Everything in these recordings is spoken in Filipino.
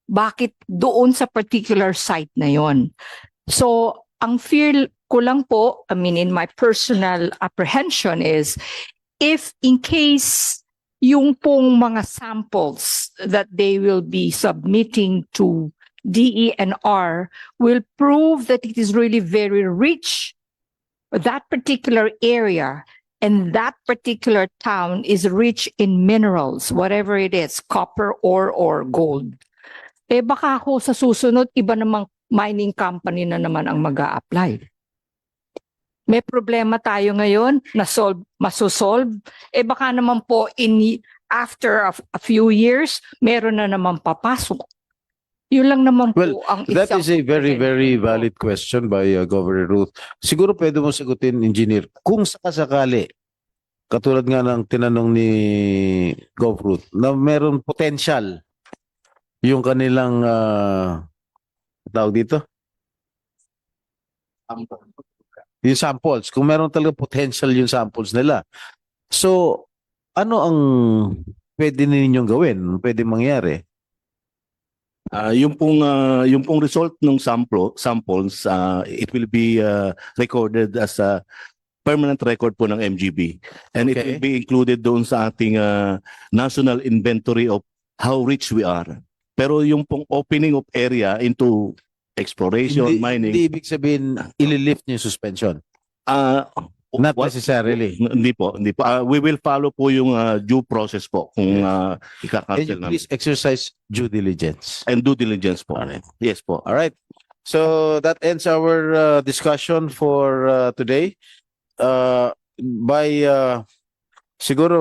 bakit doon sa particular site na yon. So, ang fear ko lang po, I mean, in my personal apprehension is, if in case yung pong mga samples that they will be submitting to DENR will prove that it is really very rich, that particular area and that particular town is rich in minerals, whatever it is, copper, ore, or gold. Eh baka ako sa susunod, iba namang mining company na naman ang mag-a-apply. May problema tayo ngayon na masosolve. Eh baka naman po after a few years, meron na naman papasok. Yun lang naman Well, po ang that is a very, very valid question by Governor Ruth. Siguro pwede mo sagutin, Engineer, kung sakasakali, katulad nga ng tinanong ni Gov. Ruth, na meron potential yung kanilang tawag dito? Yung samples. Kung meron talaga potential yung samples nila. So, ano ang pwede ninyong gawin? Pwede mangyari? Yung pong result ng samples, it will be recorded as a permanent record po ng MGB. And it will be included doon sa ating national inventory of how rich we are. Pero yung pong opening of area into exploration, mining. Hindi ibig sabihin, ililift niyo yung suspension. Not necessarily. Hindi po. We will follow po yung due process po kung And ika-cancel namin. please exercise due diligence. And due diligence po. Alright. Yes po. All right. So that ends our discussion for today. Siguro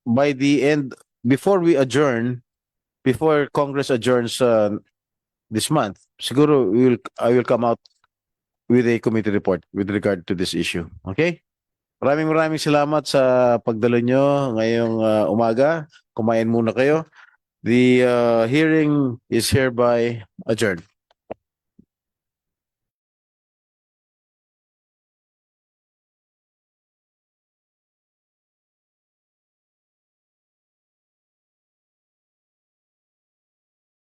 by the end, before we adjourn, before Congress adjourns this month, siguro I will come out with a committee report with regard to this issue. Okay? Maraming salamat sa pagdalo nyo ngayong umaga. Kumain muna kayo. The hearing is hereby adjourned.